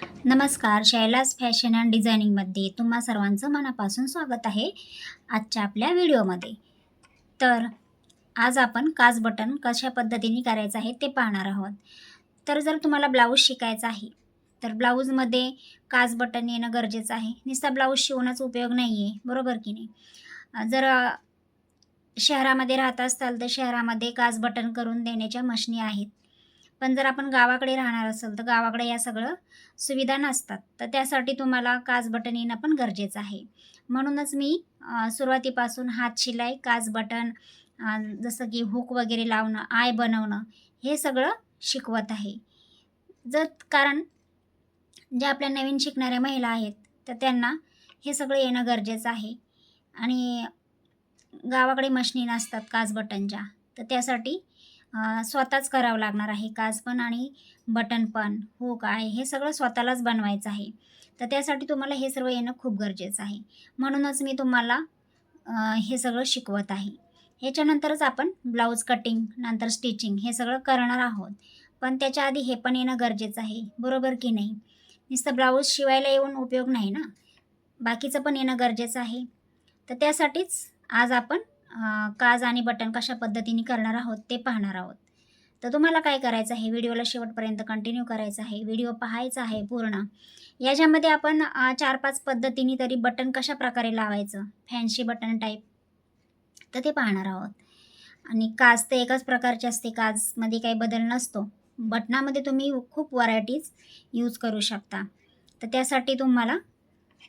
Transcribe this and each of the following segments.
नमस्कार, शैलाज fashion and डिझायनिंगमध्ये तुम्हा सर्वांचं मनापासून स्वागत आहे आजच्या आपल्या व्हिडिओमध्ये. तर आज आपण काज बटन कशा पद्धतीने करायचं आहे ते पाहणार आहोत. तर जर तुम्हाला ब्लाऊज शिकायचा आहे, तर ब्लाऊजमध्ये काज बटन येणं गरजेचं आहे. नुसता ब्लाऊज शिवण्याचा उपयोग नाही आहे, बरोबर की नाही? जर शहरामध्ये राहत असाल तर शहरामध्ये काज बटन करून देण्याच्या मशिनी आहेत. पण जर आपण गावाकडे राहणार असेल तर गावाकडे या सगळं सुविधा नसतात. तर त्यासाठी तुम्हाला काज बटन येणं पण गरजेचं आहे. म्हणूनच मी सुरुवातीपासून हात शिलाई, काज बटन, जसं की हुक वगैरे लावणं, आय बनवणं हे सगळं शिकवत आहे. जर कारण ज्या आपल्या नवीन शिकणाऱ्या महिला आहेत, तर त्यांना हे सगळं येणं गरजेचं आहे. आणि गावाकडे मशिनी नसतात काज बटनच्या, तर त्यासाठी स्वतःच करावं लागणार आहे. काज पण आणि बटन पण, हुक आहे, हे सगळं स्वतःलाच बनवायचं आहे. तर त्यासाठी तुम्हाला हे सर्व येणं खूप गरजेचं आहे. म्हणूनच मी तुम्हाला हे सगळं शिकवत आहे. ह्याच्यानंतरच आपण ब्लाऊज कटिंग, नंतर स्टिचिंग हे सगळं करणार आहोत. पण त्याच्या आधी हे पण येणं गरजेचं आहे, बरोबर की नाही? नुसतं ब्लाऊज शिवायला येऊन उपयोग नाही ना, बाकीचं पण येणं गरजेचं आहे. तर त्यासाठीच आज आपण काज आणि बटन कशा पद्धतीने करणार आहोत ते पाहणार आहोत. तर तुम्हाला काय करायचं आहे, व्हिडिओला शेवटपर्यंत कंटिन्यू करायचं आहे, व्हिडिओ पाहायचा आहे पूर्ण. याच्यामध्ये आपण 4-5 पद्धतीने तरी बटन कशा प्रकारे लावायचं, फॅन्सी बटन टाईप, तर ते पाहणार आहोत. आणि काज तर एकाच प्रकारची असते, काजमध्ये काही बदल नसतो. बटनामध्ये तुम्ही खूप व्हरायटीज यूज करू शकता. तर त्यासाठी तुम्हाला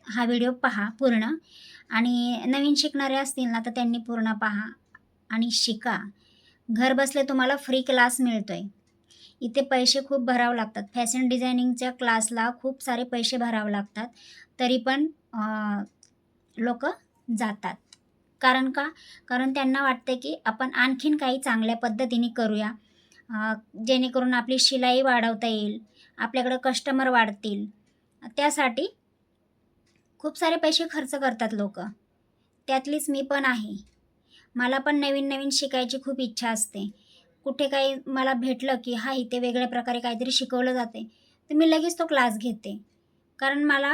हा व्हिडिओ पहा पूर्ण. आणि नवीन शिकणारे असतील ना, तर त्यांनी पूर्ण पहा आणि शिका. घर बसल्या तुम्हाला फ्री क्लास मिळतोय. इथे पैसे खूप भरावे लागतात. फॅशन डिझायनिंगच्या क्लासला खूप सारे पैसे भरावे लागतात. तरी पण लोक जातात. कारण का? कारण त्यांना वाटतं की आपण आणखीन काही चांगल्या पद्धतीने करूया, जेणेकरून आपली शिलाई वाढवता येईल, आपल्याकडं कस्टमर वाढतील. त्यासाठी खूप सारे पैसे खर्च करतात लोक. त्यातलीच मी पण आहे. मला पण नवीन नवीन शिकायची खूप इच्छा असते. कुठे काही मला भेटलं की हा इथे वेगळ्या प्रकारे काहीतरी शिकवलं जाते, तर मी लगेच तो क्लास घेते. कारण मला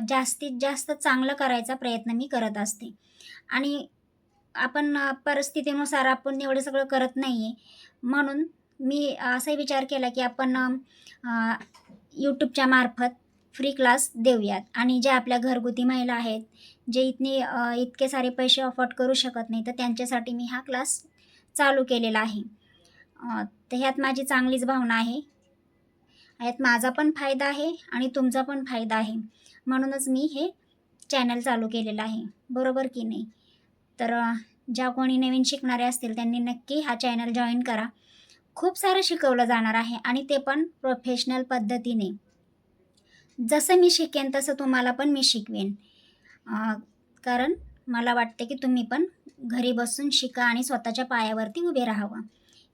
जास्तीत जास्त चांगलं करायचा प्रयत्न मी करत असते. आणि आपण परिस्थितीनुसार आपण एवढं सगळं करत नाही आहे. म्हणून मी असाही विचार केला की आपण यूट्यूबच्या मार्फत फ्री क्लास देऊयात. आणि ज्या आपल्या घरगुती महिला आहेत, जे इतके सारे पैसे अफोर्ड करू शकत नाही, तर त्यांच्यासाठी मी हा क्लास चालू केलेला आहे. तर ह्यात माझी चांगलीच भावना आहे. ह्यात माझा पण फायदा आहे आणि तुमचा पण फायदा आहे. म्हणूनच मी हे चॅनल चालू केलेलं आहे, बरोबर की नाही? तर ज्या कोणी नवीन शिकणारे असतील त्यांनी नक्की हा चॅनल जॉईन करा. खूप सारं शिकवलं जाणार आहे आणि ते पण प्रोफेशनल पद्धतीने. जसं मी शिकेन तसं तुम्हाला पण मी शिकवेन. कारण मला वाटते की तुम्ही पण घरी बसून शिका आणि स्वतःच्या पायावरती उभे राहावं,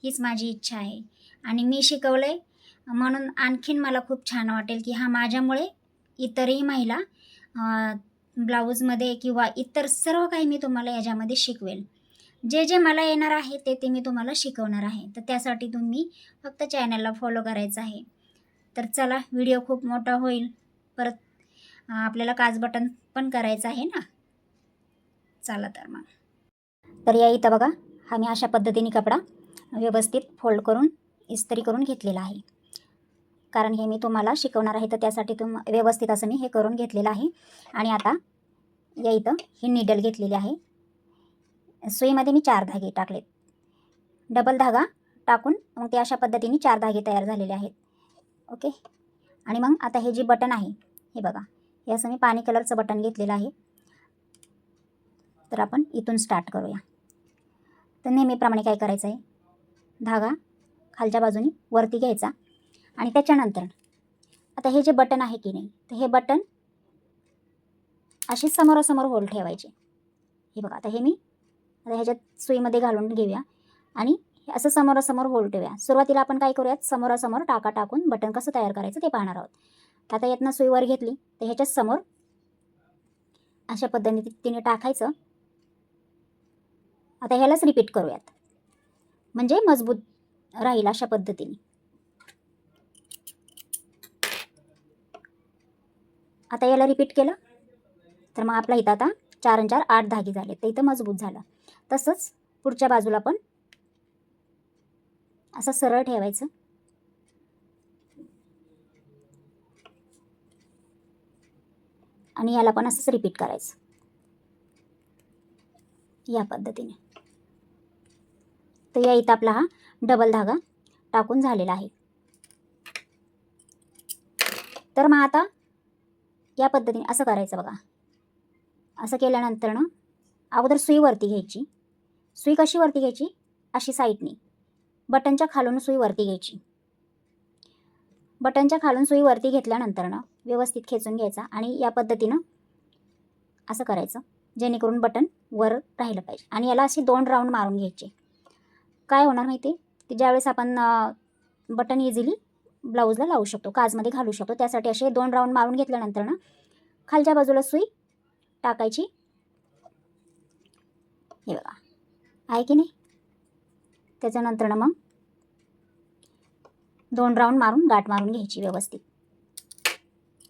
हीच माझी इच्छा आहे. आणि मी शिकवलं आहे म्हणून आणखीन मला खूप छान वाटेल की हा माझ्यामुळे इतरही महिला ब्लाऊजमध्ये किंवा इतर सर्व काही मी तुम्हाला याच्यामध्ये शिकवेल. जे जे मला येणार आहे ते ते मी तुम्हाला शिकवणार आहे. तर त्यासाठी तुम्ही फक्त चॅनलला फॉलो करायचं आहे. तर चला, व्हिडिओ खूप मोठा होईल. परत आपल्याला काज बटन पण करायचं आहे ना. चला तर मग. तर या इथं बघा, हा मी अशा पद्धतीने कपडा व्यवस्थित फोल्ड करून इस्त्री करून घेतलेला आहे. कारण हे मी तुम्हाला शिकवणार आहे, तर त्यासाठी व्यवस्थित असं मी हे करून घेतलेलं आहे. आणि आता या इथं ही निडल घेतलेली आहे. सुईमध्ये मी 4 धागे टाकलेत. डबल धागा टाकून मग ते अशा पद्धतीने 4 धागे तयार झालेले आहेत. ओके. आणि मग आता हे जे बटन आहे, हे बघा, हे असं मी पाणी कलरचं बटन घेतलेलं आहे. तर आपण इथून स्टार्ट करूया. तर नेहमीप्रमाणे काय करायचं आहे, धागा खालच्या बाजूनी वरती घ्यायचा आणि त्याच्यानंतर आता हे जे बटन आहे की नाही, तर हे बटन असे समोरासमोर होल ठेवायचे. हे बघा, आता हे मी ह्याच्यात सुईमध्ये घालून घेऊया आणि असं समोरासमोर होल ठेवूया. सुरुवातीला आपण काय करूयात, समोरासमोर टाका टाकून बटन कसं तयार करायचं ते पाहणार आहोत. आता यातनं सुई वर घेतली तर ह्याच्याच समोर अशा पद्धतीने टाकायचं. आता ह्यालाच रिपीट करूयात म्हणजे मजबूत राहील अशा पद्धतीने. आता याला रिपीट केलं तर मग आपला इथं आता 4 आणि 4 8 धागे झाले, तर इथं मजबूत झालं. तसंच पुढच्या बाजूला पण असं सरळ ठेवायचं आणि याला पण असंच रिपीट करायचं या पद्धतीने. तर या इथं आपला हा डबल धागा टाकून झालेला आहे. तर मग आता या पद्धतीने असं करायचं बघा. असं केल्यानंतर ना अगोदर सुई वरती घ्यायची. सुई कशी वरती घ्यायची? अशी साईडनी बटनच्या खालून सुई वरती घ्यायची. बटनच्या खालून सुई वरती घेतल्यानंतर ना व्यवस्थित खेचून घ्यायचा आणि या पद्धतीनं असं करायचं जेणेकरून बटन वर राहिलं पाहिजे. आणि याला असे 2 राऊंड मारून घ्यायचे. काय होणार माहिती आहे की ज्यावेळेस आपण बटन इझिली ब्लाऊजला लावू शकतो, काजमध्ये घालू शकतो, त्यासाठी असे 2 राऊंड मारून घेतल्यानंतर ना खालच्या बाजूला सुई टाकायची. हे बघा आहे की नाही. त्याच्यानंतर ना मग 2 राऊंड मारून गाठ मारून घ्यायची व्यवस्थित.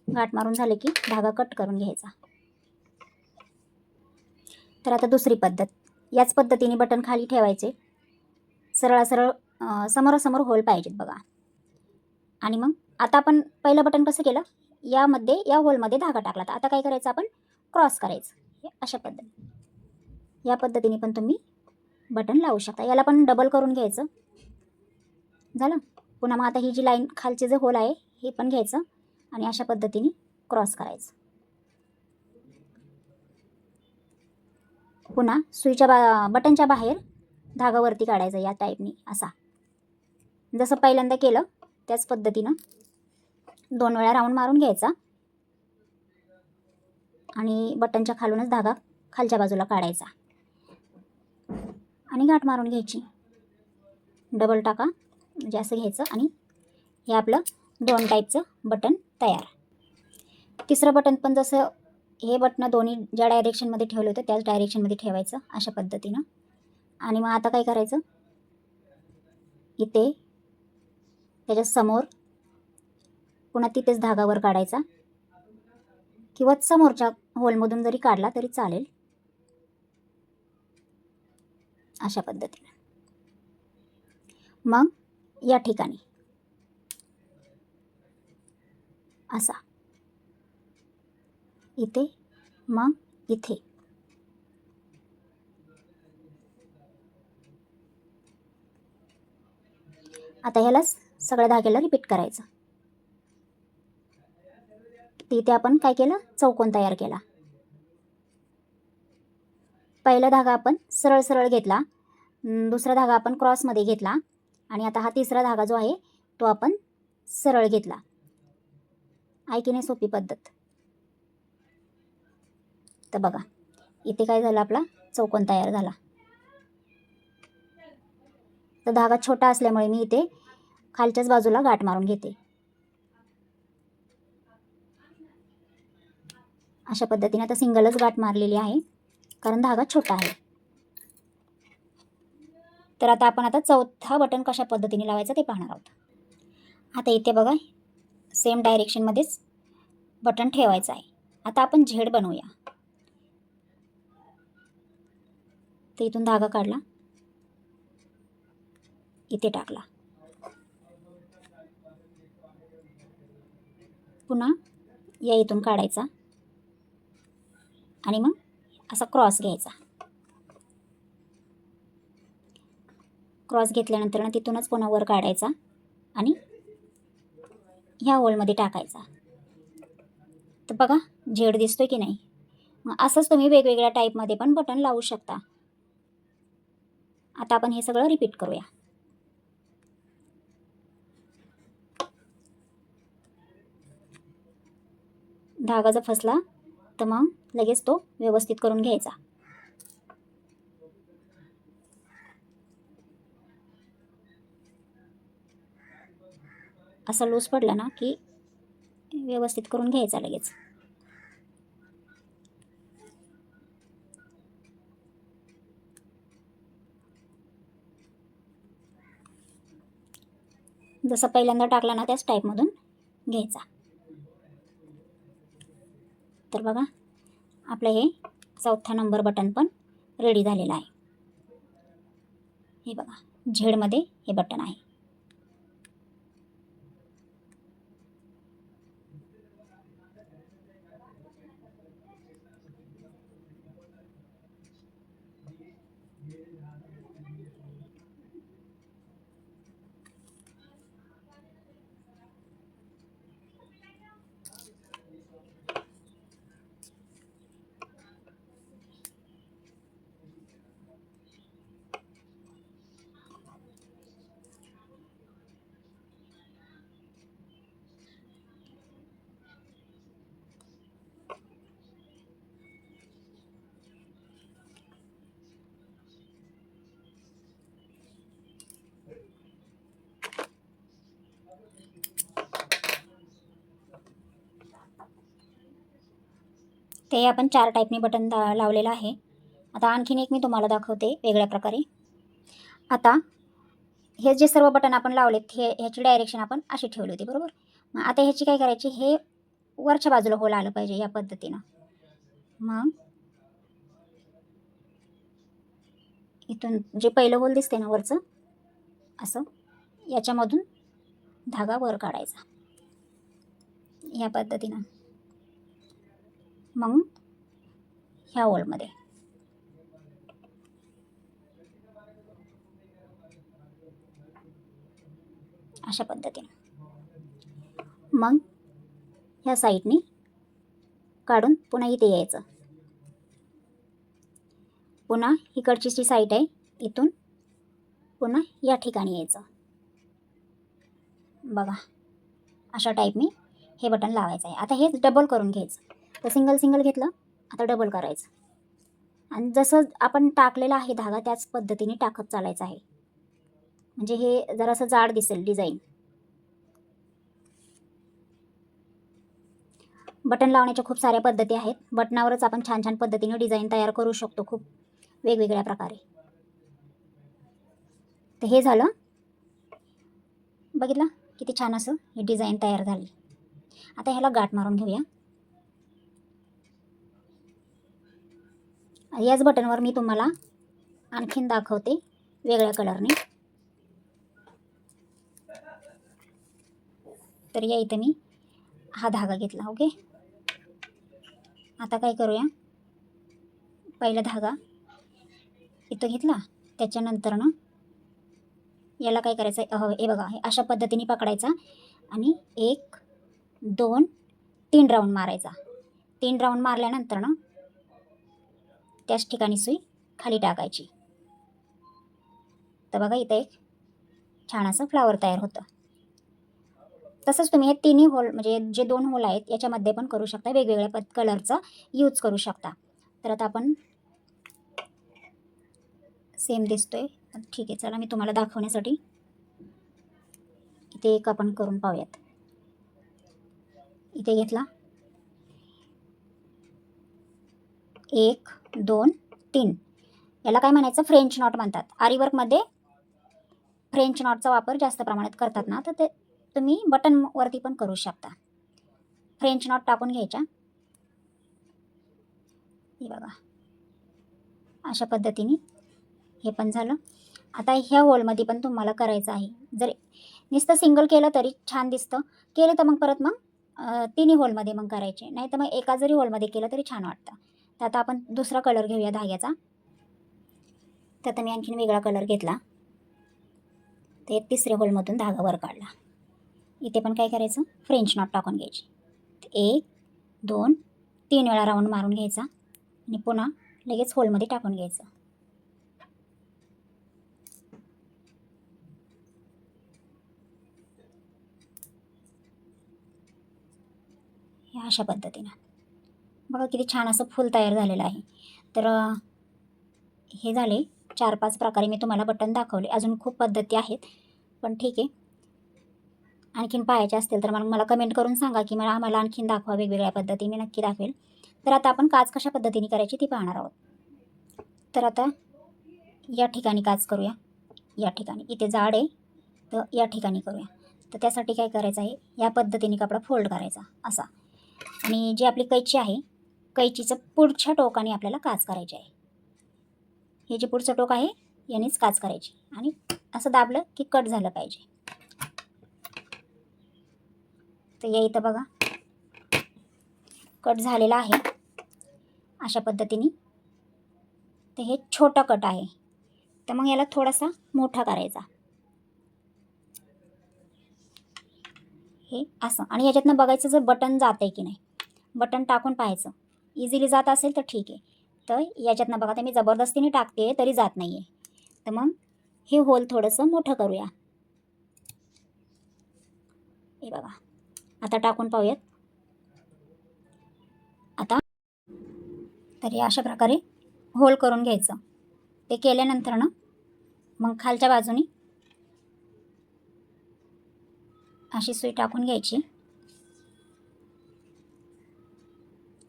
गाठ मारून झाले की धागा कट करून घ्यायचा. तर आता दुसरी पद्धत, याच पद्धतीने बटन खाली ठेवायचे. सरळ समोरासमोर होल पाहिजेत बघा. आणि मग आता आपण पहिलं बटन कसं केलं, या होलमध्ये धागा टाकला. तर आता काय करायचं, आपण क्रॉस करायचं अशा पद्धतीने. या पद्धतीने पण तुम्ही बटन लावू शकता. याला पण डबल करून घ्यायचं. झालं. पुन्हा मग आता ही जी लाईन खालचे जे होल आहे हे पण घ्यायचं आणि अशा पद्धतीने क्रॉस करायचं. पुन्हा सुईच्या बटनच्या बाहेर धागा वरती काढायचा या टाईपनी असा. जसं पहिल्यांदा केलं त्याच पद्धतीनं 2 वेळा राऊंड मारून घ्यायचा आणि बटनच्या खालूनच धागा खालच्या बाजूला काढायचा आणि गाठ मारून घ्यायची. डबल टाका म्हणजे असं घ्यायचं आणि हे आपलं 2 टाईपचं बटन तयार. तिसरं बटन पण जसं हे बटन दोन्ही ज्या डायरेक्शनमध्ये ठेवलं होतं त्याच डायरेक्शनमध्ये ठेवायचं अशा पद्धतीनं. आणि मग आता काय करायचं, इथे त्याच्या समोर पुन्हा तिथेच धागा वर काढायचा किंवा समोरच्या होलमधून जरी काढला तरी चालेल अशा पद्धतीने. मग या ठिकाणी असा इथे, मग इथे. आता ह्यालाच सगळ्या धाग्याला रिपीट करायचं. तिथे आपण काय केलं, चौकोन तयार केला. पहिला धागा आपण सरळ सरळ घेतला, दुसरा धागा आपण क्रॉसमध्ये घेतला आणि आता हा तिसरा धागा जो आहे तो आपण सरळ घेतला. आहे की नाही सोपी पद्धत. तर बघा इथे काय झालं, आपला चौकोन तयार झाला. तर धागा छोटा असल्यामुळे मी इथे खालच्याच बाजूला गाठ मारून घेते अशा पद्धतीने. आता सिंगलच गाठ मारलेली आहे कारण धागा छोटा आहे. तर आता चौथा बटन कशा पद्धतीने लावायचा ते पाहणार आहोत. आता इथे बघा सेम डायरेक्शनमध्येच बटन ठेवायचं आहे. आता आपण झेड बनवूया. तर इथून धागा काढला, इथे टाकला, पुन्हा या इथून काढायचा आणि मग असा क्रॉस घ्यायचा. क्रॉस घेतल्यानंतर ना तिथूनच पुन्हा वर काढायचा आणि ह्या होलमध्ये टाकायचा. तर बघा झेड दिसतोय की नाही. मग असंच तुम्ही वेगवेगळ्या टाईपमध्ये पण बटन लावू शकता. आता आपण हे सगळं रिपीट करूया. धागा जर फसला तर मग लगेच तो व्यवस्थित करून घ्यायचा. असा लूज पडला ना की व्यवस्थित करून घ्यायचा लगेच. जसं पहिल्यांदा टाकला ना त्याच टाईपमधून घ्यायचा. तर बघा आपलं हे 4था नंबर बटन पण रेडी झालेलं आहे. हे बघा झेडमध्ये हे बटन आहे. ते आपण 4 टाईपने बटन लावलेलं आहे. आता आणखीन एक मी तुम्हाला दाखवते वेगळ्या प्रकारे. आता हे जे सर्व बटन आपण लावलेत ह्याची डायरेक्शन आपण अशी ठेवली होती, बरोबर. मग आता ह्याची काय करायची, हे वरच्या बाजूला होल आलं पाहिजे या पद्धतीनं. मग इथून जे पहिलं होल दिसते ना वरचं, असं याच्यामधून धागा वर काढायचा या पद्धतीनं. मग ह्या होलमध्ये अशा पद्धतीने. मग ह्या साईडनी काढून पुन्हा इथे यायचं. पुन्हा इकडची जी साईड आहे इथून पुन्हा या ठिकाणी यायचं. बघा अशा टाईपनी हे बटन लावायचं आहे. आता हे डबल करून घ्यायचं. तर सिंगल घेतलं, आता डबल करायचं. आणि जसं आपण टाकलेला आहे धागा त्याच पद्धतीने टाकत चालायचं आहे. म्हणजे हे जरासं जाड दिसेल डिझाईन. बटन लावण्याच्या खूप साऱ्या पद्धती आहेत. बटनावरच आपण छान छान पद्धतीने डिझाईन तयार करू शकतो खूप वेगवेगळ्या प्रकारे. तर हे झालं, बघितलं किती छान असं ही डिझाईन तयार झाली. आता ह्याला गाठ मारून घेऊया. याच बटनवर मी तुम्हाला आणखीन दाखवते वेगळ्या कलरने. तर या इथं मी हा धागा घेतला. ओके, आता काय करूया, पहिला धागा इथं घेतला, त्याच्यानंतर ना याला काय करायचं, हे बघा हे अशा पद्धतीने पकडायचा आणि 1 2 3 राऊंड मारायचा. 3 राऊंड मारल्यानंतर ना त्याच ठिकाणी सुई खाली टाकायची. तर बघा इथं एक छान असं फ्लावर तयार होतं. तसंच तुम्ही हे तिन्ही होल म्हणजे जे 2 होल आहेत याच्यामध्ये पण करू शकता, वेगवेगळ्या कलरचा यूज करू शकता. तर आता आपण सेम दिसतोय, ठीक आहे. चला मी तुम्हाला दाखवण्यासाठी इथे एक आपण करून पाहूयात. इथे घेतला, 1 2 3. याला काय म्हणायचं, फ्रेंच नॉट म्हणतात. आरीवर्कमध्ये फ्रेंच नॉटचा वापर जास्त प्रमाणात करतात ना, तर ते तुम्ही बटनवरती पण करू शकता. फ्रेंच नॉट टाकून घ्यायच्या. हे बघा अशा पद्धतीने हे पण झालं. आता ह्या होलमध्ये पण तुम्हाला करायचं आहे. जर नुसतं सिंगल केलं तरी छान दिसतं, केलं तर मग परत मग तिन्ही होलमध्ये मग करायचे, नाही तर मग एका जरी होलमध्ये केलं तरी छान वाटतं. तर आता आपण दुसरा कलर घेऊया धाग्याचा. तर आता मी आणखीन वेगळा कलर घेतला, ते तिसऱ्या होलमधून धागा वर काढला. इथे पण काय करायचं, फ्रेंच नॉट टाकून घ्यायची. 1 2 3 वेळा राऊंड मारून घ्यायचा आणि पुन्हा लगेच होलमध्ये टाकून घ्यायचं. हे अशा पद्धतीनं बघा किती छान असं फूल तयार झालेलं आहे. तर हे झाले 4-5 प्रकारे मी तुम्हाला बटन दाखवले. अजून खूप पद्धती आहेत, पण ठीक आहे. आणखीन पाहायचे असतील तर मला कमेंट करून सांगा की आम्हाला आणखीन दाखवा वेगवेगळ्या पद्धती, मी नक्की दाखवेल. तर आता आपण काच कशा पद्धतीने करायची ती पाहणार आहोत. तर आता या ठिकाणी काच करूया. या ठिकाणी इथे जाड आहे, तर या ठिकाणी करूया. तर त्यासाठी काय करायचं आहे, या पद्धतीने कपडा फोल्ड करायचा असा. आणि जी आपली कैची आहे कैचीचं पुढच्या टोकाने आपल्याला काच करायची आहे. हे जे पुढचं टोक आहे यानेच काच करायची आणि असं दाबलं की कट झालं पाहिजे. तर या इथं बघा कट झालेला आहे अशा पद्धतीने. तर हे छोटा कट आहे, तर मग याला थोडासा मोठा करायचा, हे असं. आणि याच्यातनं बघायचं जर बटन जात आहे की नाही, बटन टाकून पाहायचं. इझिली जात असेल तर ठीक आहे. तर याच्यातनं बघा, तर मी जबरदस्तीने टाकते तरी जात नाही आहे. तर मग हे होल थोडंसं मोठं करूया. हे बघा, आता टाकून पाहूयात. आता तर हे अशा प्रकारे होल करून घ्यायचं. ते केल्यानंतर ना मग खालच्या बाजूने अशी सुई टाकून घ्यायची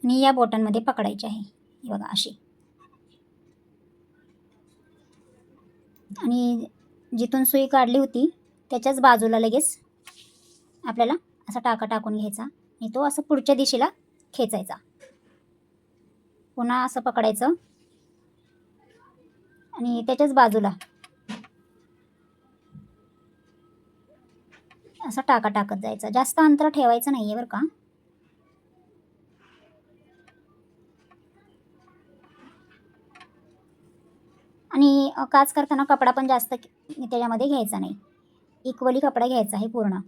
आणि या बॉटनमध्ये पकडायची आहे. हे बघा अशी. आणि जिथून सुई काढली होती त्याच्याच बाजूला लगेच आपल्याला असा टाका टाकून घ्यायचा आणि तो असं पुढच्या दिशेला खेचायचा. पुन्हा असं पकडायचं आणि त्याच्याच बाजूला असं टाका टाकत जायचं. जास्त अंतर ठेवायचं नाही आहे बरं का. आणि काच करताना कपडा पण जास्त त्याच्यामध्ये घ्यायचा नाही, इक्वली कपडा घ्यायचा आहे पूर्ण.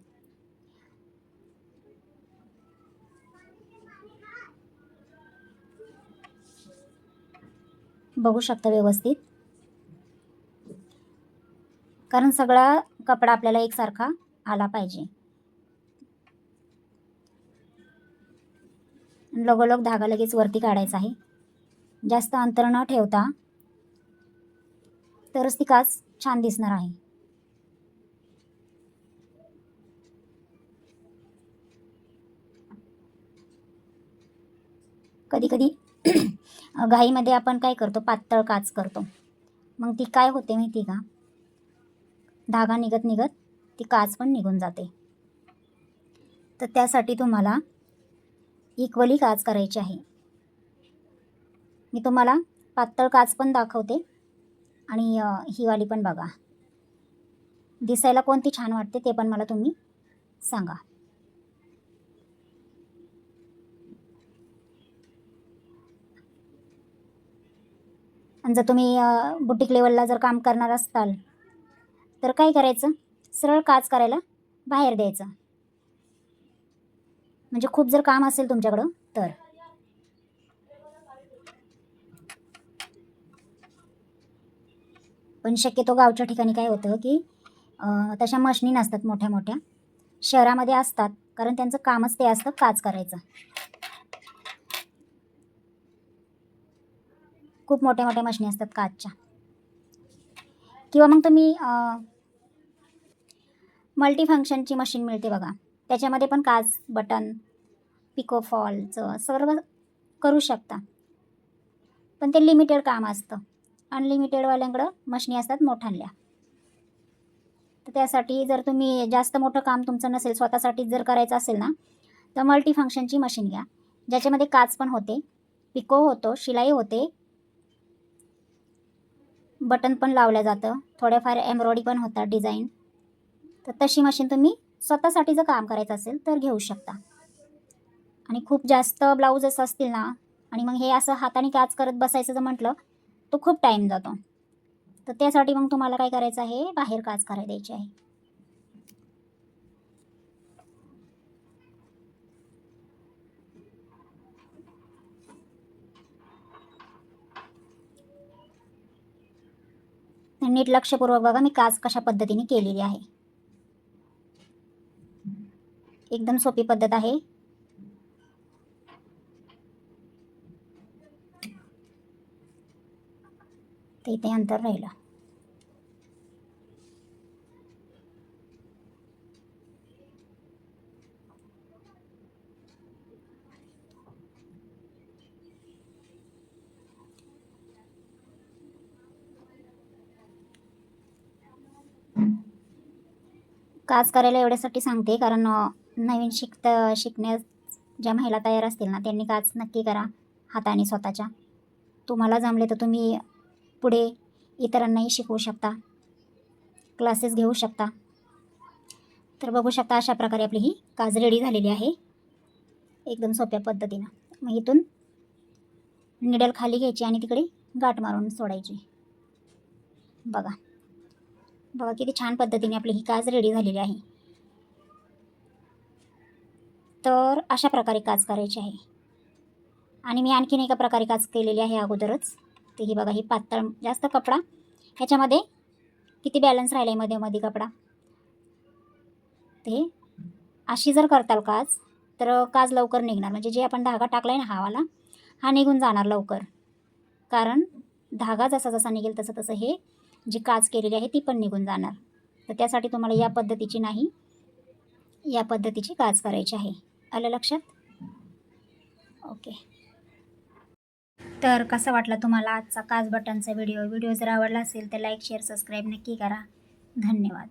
बघू शकता व्यवस्थित, कारण सगळा कपडा आपल्याला एकसारखा आला पाहिजे. लगोलग धागा लगेच वरती काढायचा आहे, जास्त अंतर न ठेवता, तरच ती काच छान दिसणार आहे. कधी कधी घाईमध्ये आपण काय करतो, पातळ काच करतो. मग ती काय होते माहिती का, धागा निघत निघत ती काच पण निघून जाते. तर त्यासाठी तुम्हाला इक्वली काच करायची आहे. मी तुम्हाला पातळ काच पण दाखवते आणि ही वाली पण बघा. दिसायला कोणती छान वाटते ते पण मला तुम्ही सांगा. आणि जर तुम्ही बुटीक लेवलला जर काम करणार असाल तर काय करायचं, सरळ काच करायला बाहेर द्यायचं. म्हणजे खूप जर काम असेल तुमच्याकडं तर. पण शक्यतो गावच्या ठिकाणी काय होतं की तशा मशनी नसतात मोठ्या मोठ्या. शहरामध्ये असतात, कारण त्यांचं कामच ते असतं काच करायचं. खूप मोठ्या मोठ्या मशनी असतात काचच्या. किंवा मग तुम्ही मल्टी फंक्शनची मशीन मिळते बघा, त्याच्यामध्ये पण काच, बटन, पिको फॉलचं सर्व करू शकता. पण ते लिमिटेड काम असतं. अनलिमिटेडवाल्यांकडं मशनी असतात मोठ्यांल्या. तर त्यासाठी जर तुम्ही जास्त मोठं काम तुमचं नसेल, स्वतःसाठीच जर करायचं असेल ना, तर मल्टी फंक्शनची मशीन घ्या, ज्याच्यामध्ये काच पण होते, पिको होतो, शिलाई होते, बटन पण लावलं जातं, थोड्याफार एम्ब्रॉयडरी पण होतात, डिझाईन. तर तशी मशीन तुम्ही स्वतःसाठी जर काम करायचं असेल तर घेऊ शकता. आणि खूप जास्त ब्लाऊजेस असतील ना, आणि मग हे असं हाताने काच करत बसायचं जर म्हटलं तो खूप टाईम जातो. तर त्यासाठी मग तुम्हाला काय करायचं आहे, बाहेर काच करायला द्यायची आहे. नीट लक्षपूर्वक बघा मी काच कशा पद्धतीने केलेली आहे. एकदम सोपी पद्धत आहे. ते इथे अंतर राहिलं. काच करायला एवढ्यासाठी सांगते, कारण नवीन शिकण्यास ज्या महिला तयार असतील ना, त्यांनी काच नक्की करा. हाताने स्वतःच्या. तुम्हाला जमले तर तुम्ही पुढे इतरांनाही शिकवू शकता, क्लासेस घेऊ शकता. तर बघू शकता अशा प्रकारे आपली ही काज रेडी झालेली आहे एकदम सोप्या पद्धतीनं. मग इथून निडल खाली घ्यायची आणि तिकडे गाठ मारून सोडायची. बघा बघा किती छान पद्धतीने आपली ही काज रेडी झालेली आहे. तर अशा प्रकारे काज करायची आहे. आणि मी आणखीन एका प्रकारे काज केलेली आहे अगोदरच. ते ही बघा ही पातळ जास्त कपडा, ह्याच्यामध्ये किती बॅलन्स राहिला आहे मध्ये मध्ये कपडा. ते अशी जर करताल काज तर काज लवकर निघणार. म्हणजे जे आपण धागा टाकला आहे ना हा हा निघून जाणार लवकर. कारण धागा जसा जसा निघेल तसं तसं हे जी काज केलेली आहे ती पण निघून जाणार. तर त्यासाठी तुम्हाला या पद्धतीची नाही, या पद्धतीची काज करायची आहे. आलं लक्षात? ओके. तर कसा वाटला तुम्हाला आजचा काज बटनचा व्हिडिओ जर आवडला असेल तर लाईक शेअर सबस्क्राईब नक्की करा. धन्यवाद.